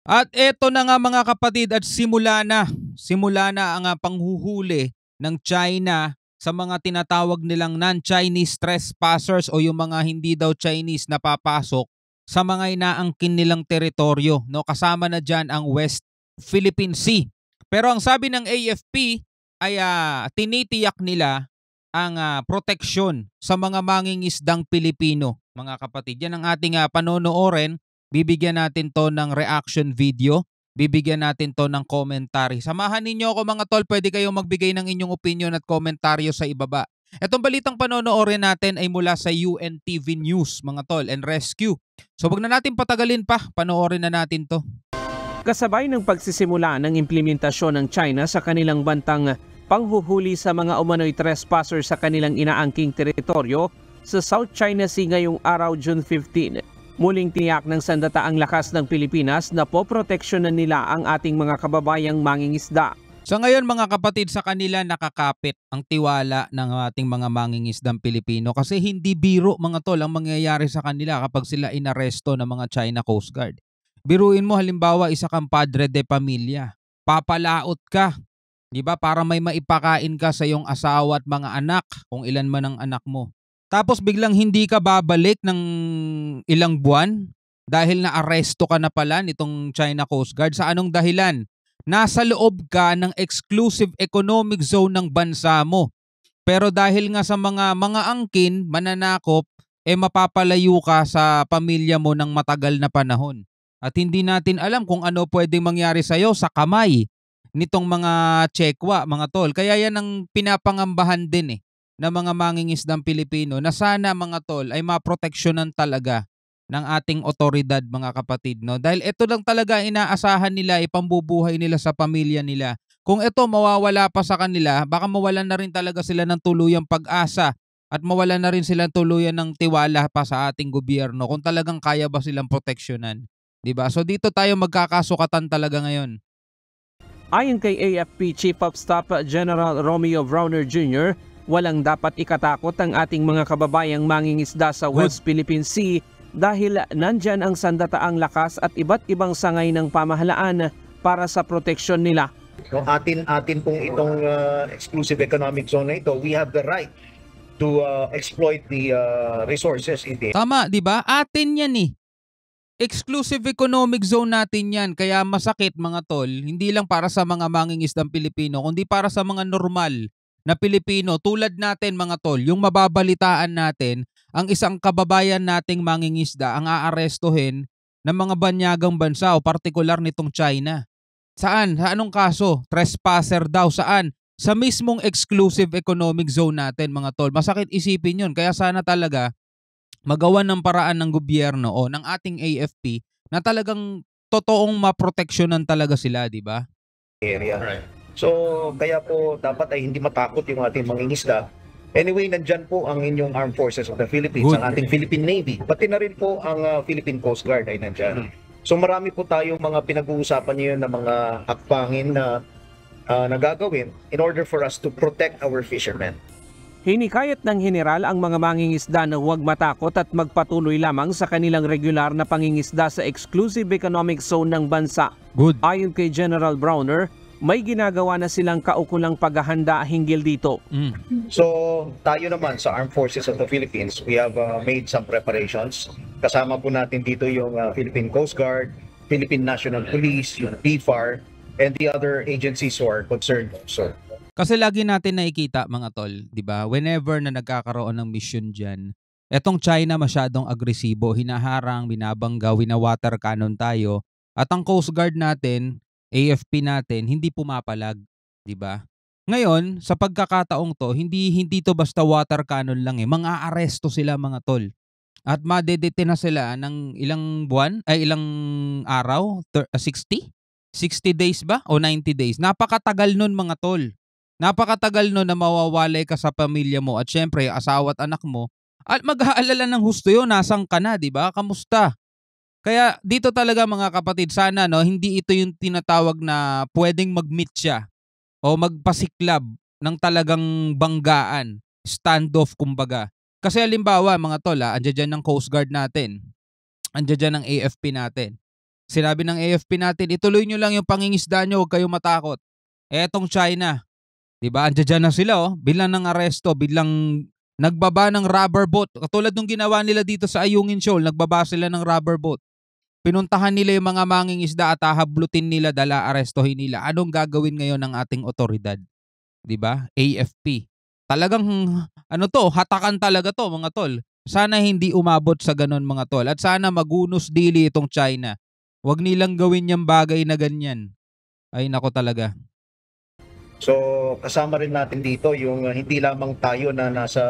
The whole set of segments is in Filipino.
At eto na nga mga kapatid at simula na ang panghuhuli ng China sa mga tinatawag nilang non-Chinese trespassers o yung mga hindi daw Chinese na papasok sa mga inaangkin nilang teritoryo. No? Kasama na dyan ang West Philippine Sea. Pero ang sabi ng AFP ay tinitiyak nila ang proteksyon sa mga mangingisdang Pilipino. Mga kapatid, yan ang ating panonoorin. Bibigyan natin to ng reaction video. Bibigyan natin to ng commentary. Samahan ninyo ako mga tol. Pwede kayong magbigay ng inyong opinion at komentaryo sa ibaba. Itong balitang panonoorin natin ay mula sa UNTV News mga tol and Rescue. So wag na natin patagalin pa. Panoorin na natin to. Kasabay ng pagsisimula ng implementasyon ng China sa kanilang bantang panghuhuli sa mga umano'y trespasser sa kanilang inaangking teritoryo sa South China Sea ngayong araw June 15. Muling tiyak ng sandataang lakas ng Pilipinas na poproteksyonan nila ang ating mga kababayang mangingisda. So ngayon mga kapatid, sa kanila nakakapit ang tiwala ng ating mga mangingisdang Pilipino kasi hindi biro mga tol ang mangyayari sa kanila kapag sila inaresto ng mga China Coast Guard. Biruin mo halimbawa isa kang padre de pamilya, papalaot ka, di ba, para may maipakain ka sa iyong asawa at mga anak kung ilan man ang anak mo. Tapos biglang hindi ka babalik ng ilang buwan dahil na-aresto ka na pala nitong China Coast Guard. Sa anong dahilan? Nasa loob ka ng exclusive economic zone ng bansa mo. Pero dahil nga sa mga angkin, mananakop, mapapalayo ka sa pamilya mo ng matagal na panahon. At hindi natin alam kung ano pwedeng mangyari sa'yo sa kamay nitong mga Chekwa, mga tol. Kaya yan ang pinapangambahan din ng mga mangingisdang Pilipino na sana mga tol ay maproteksyonan talaga ng ating otoridad mga kapatid. No? Dahil ito lang talaga inaasahan nila, ipambubuhay nila sa pamilya nila. Kung ito mawawala pa sa kanila, baka mawalan na rin talaga sila ng tuluyang pag-asa at mawalan na rin sila tuluyan ng tiwala pa sa ating gobyerno kung talagang kaya ba silang proteksyonan. Diba? So dito tayo magkakasukatan talaga ngayon. Ayon kay AFP Chief of Staff General Romeo Browner Jr., walang dapat ikatakot ang ating mga kababayang mangingisda sa West Philippine Sea dahil nandyan ang sandataang lakas at iba't ibang sangay ng pamahalaan para sa proteksyon nila. No, atin pong itong exclusive economic zone na ito, we have the right to exploit the resources in it. Tama, di ba? Atin yan Exclusive economic zone natin yan. Kaya masakit mga tol, hindi lang para sa mga mangingisdang Pilipino, kundi para sa mga normal na Pilipino tulad natin mga tol. Yung mababalitaan natin, ang isang kababayan nating mangingisda ang aarestuhin ng mga banyagang bansa o partikular nitong China. Saan? Sa anong kaso? Trespasser daw. Saan? Sa mismong exclusive economic zone natin mga tol. Masakit isipin yun. Kaya sana talaga magawan ng paraan ng gobyerno o ng ating AFP na talagang totoong maproteksyonan talaga sila, di ba? Area. Right. So, kaya po dapat ay hindi matakot yung ating mangingisda. Anyway, nandyan po ang inyong Armed Forces of the Philippines, ang ating Philippine Navy. Pati na rin po ang Philippine Coast Guard ay nandyan. So, marami po tayong mga pinag-uusapan ngayon na mga hakbangin na nagagawin in order for us to protect our fishermen. Hinikayat ng general ang mga mangingisda na huwag matakot at magpatuloy lamang sa kanilang regular na pangingisda sa exclusive economic zone ng bansa. Good. Ayon kay General Browner, may ginagawa na silang kaukulang paghahanda hinggil dito. So tayo naman sa Armed Forces of the Philippines, we have made some preparations. Kasama po natin dito yung Philippine Coast Guard, Philippine National Police, yung PFAR, and the other agencies who are concerned also. Kasi lagi natin nakikita mga tol, di ba? Whenever na nagkakaroon ng mission dyan, etong China masyadong agresibo, hinaharang, binabangga, wina-water cannon tayo. At ang Coast Guard natin, AFP natin, hindi pumapalag, di ba? Ngayon, sa pagkakataong to, hindi to basta water cannon lang mga aresto sila mga tol. At madedete na sila ng ilang buwan, ay ilang araw, 60? 60 days ba? O 90 days? Napakatagal nun mga tol. Napakatagal no na mawawalay ka sa pamilya mo at syempre asawa at anak mo at mag-aalala ng husto yun, nasang ka na, di ba? Kamusta? Kaya dito talaga mga kapatid, sana no, hindi ito yung tinatawag na pwedeng mag-meet siya o magpasiklab ng talagang banggaan, standoff kumbaga. Kasi halimbawa mga tol, andyan dyan ng Coast Guard natin, andyan dyan ng AFP natin. Sinabi ng AFP natin, ituloy nyo lang yung pangingisda nyo, huwag kayong matakot. Etong China, di ba? Andiyan na sila, oh. Bilang ng aresto, bilang nagbaba ng rubber boat. Katulad nung ginawa nila dito sa Ayungin Shoal, nagbaba sila ng rubber boat. Pinuntahan nila yung mga mangingisda at hahablutin nila, dala arestohin nila. Anong gagawin ngayon ng ating otoridad? Di ba? AFP. Talagang hatakan talaga to mga tol. Sana hindi umabot sa ganun mga tol. At sana magunos dili itong China. Huwag nilang gawin yung bagay na ganyan. Ay nako talaga. So kasama rin natin dito yung hindi lamang tayo na nasa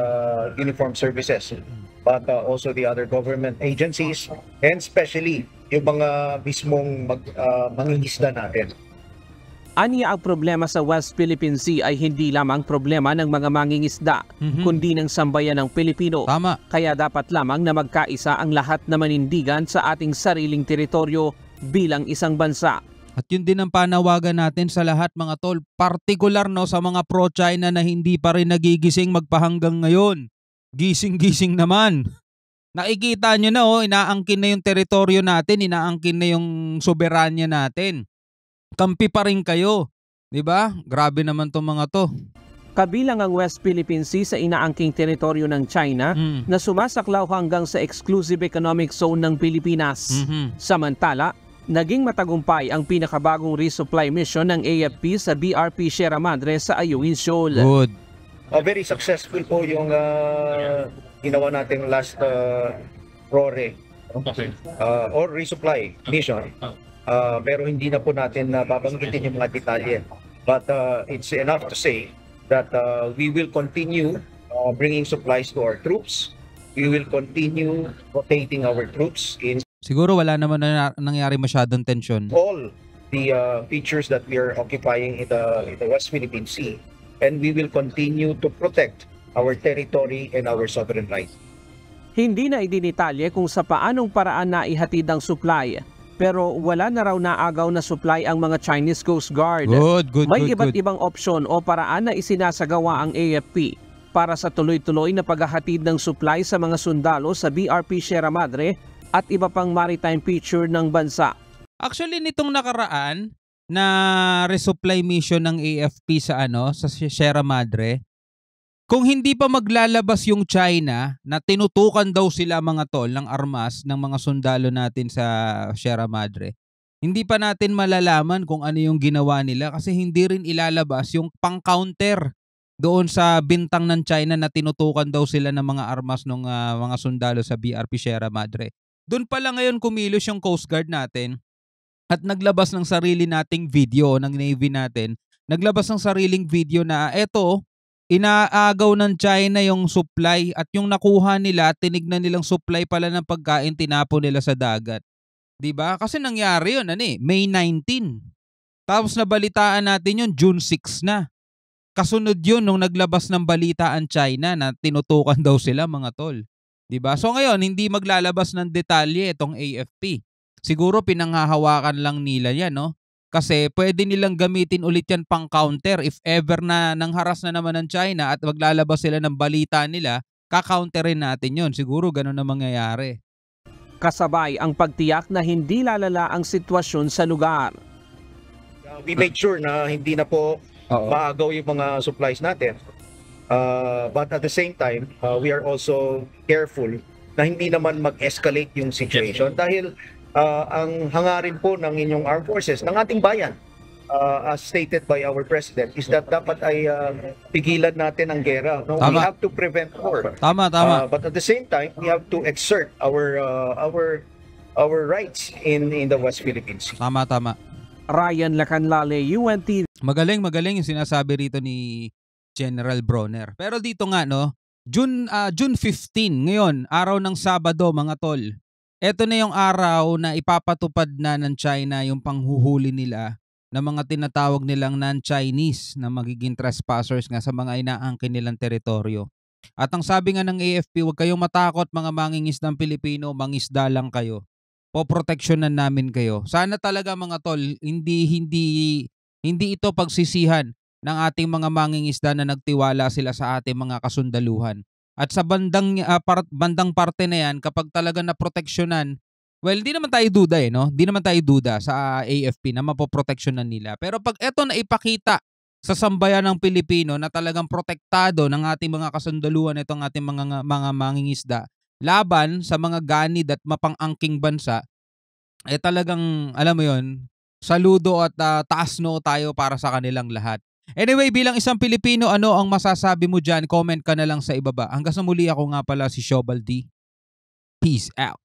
uniform services, but also the other government agencies, and especially yung mga mismong mangingisda natin. Aniya ang problema sa West Philippine Sea ay hindi lamang problema ng mga mangingisda, kundi ng sambayan ng Pilipino. Tama. Kaya dapat lamang na magkaisa ang lahat na manindigan sa ating sariling teritoryo bilang isang bansa. At yun din ang panawagan natin sa lahat mga tol, partikular sa mga pro-China na hindi pa rin nagigising magpahanggang ngayon. Gising-gising naman. Nakikita nyo na inaangkin na yung teritoryo natin, inaangkin na yung soberanya natin. Kampi pa rin kayo. 'Di ba? Grabe naman tong mga to. Kabilang ang West Philippine Sea sa inaangking teritoryo ng China na sumasaklaw hanggang sa exclusive economic zone ng Pilipinas. Samantala, naging matagumpay ang pinakabagong resupply mission ng AFP sa BRP Sierra Madre sa Ayungin Shoal. Good. Very successful po yung ginawa nating last RORE or resupply mission. Pero hindi na po natin babanggitin yung mga detalye. But it's enough to say that we will continue bringing supplies to our troops. We will continue rotating our troops in Siguro wala naman nangyari masyadong tension. all the features that we are occupying in the West Philippine Sea. And we will continue to protect our territory and our sovereign rights. Hindi na idinitalye kung sa paanong paraan na ihatid ang supply, pero wala na raw naagaw na supply ang mga Chinese Coast Guard. May iba't ibang opsyon o paraan na isinasagawa ang AFP para sa tuloy-tuloy na paghahatid ng supply sa mga sundalo sa BRP Sierra Madre at iba pang maritime feature ng bansa. Actually nitong nakaraan na resupply mission ng AFP sa sa Sierra Madre, kung hindi pa maglalabas yung China na tinutukan daw sila mga tol ng armas ng mga sundalo natin sa Sierra Madre, hindi pa natin malalaman kung ano yung ginawa nila kasi hindi rin ilalabas yung pang-counter doon sa bintang ng China na tinutukan daw sila ng mga armas ng mga sundalo sa BRP Sierra Madre. Doon pala ngayon kumilos yung Coast Guard natin at naglabas ng sarili nating video ng Navy natin. Naglabas ng sariling video na eto, inaagaw ng China yung supply at yung nakuha nila, tinignan nilang supply pala ng pagkain, tinapon nila sa dagat. 'Di ba? Kasi nangyari 'yun May 19. Tapos nabalitaan natin 'yun June 6 na. Kasunod 'yun nung naglabas ng balita ang China na tinutukan daw sila mga tol. 'Di ba? So ngayon hindi maglalabas ng detalye itong AFP. Siguro pinanghahawakan lang nila 'yan, Kasi pwede nilang gamitin ulit yan pang counter if ever na nangharas na naman ng China at maglalabas sila ng balita nila, kakounterin natin yon. Siguro ganun na mangyayari. Kasabay ang pagtiyak na hindi lalala ang sitwasyon sa lugar. We made sure na hindi na po maagaw yung mga supplies natin. But at the same time, we are also careful na hindi naman mag-escalate yung situation dahil ang hangarin po ng inyong armed forces, ng ating bayan, as stated by our president, is that dapat ay pigilan natin ang gera. No? We have to prevent war. Tama. But at the same time, we have to exert our rights in the West Philippines. Tama. Ryan Lacanlale, UNT. Magaling yung sinasabi rito ni General Bronner. Pero dito nga June 15 ngayon, araw ng Sabado mga tol. Ito na yung araw na ipapatupad na ng China yung panghuhuli nila ng mga tinatawag nilang non-Chinese na magiging trespassers nga sa mga inaangkin nilang teritoryo. At ang sabi nga ng AFP, huwag kayong matakot mga mangingisdang Pilipino, mangisda lang kayo. Poproteksyonan namin kayo. Sana talaga mga tol, hindi ito pagsisihan ng ating mga mangingisda na nagtiwala sila sa ating mga kasundaluhan. At sa bandang parte na yan, kapag talaga naproteksyonan Well, di naman tayo duda no? Di naman tayo duda sa AFP na mapoproteksyonan nila. Pero pag eto na ipakita sa sambayan ng Pilipino na talagang protektado ng ating mga kasundaluhan itong ating mga mangingisda laban sa mga ganid at mapang-angking bansa, talagang alam mo yon, saludo at taas noo tayo para sa kanilang lahat. Anyway, bilang isang Pilipino, ano ang masasabi mo dyan? Comment ka na lang sa ibaba. Hanggang sa muli, ako nga pala si Shobal D. Peace out.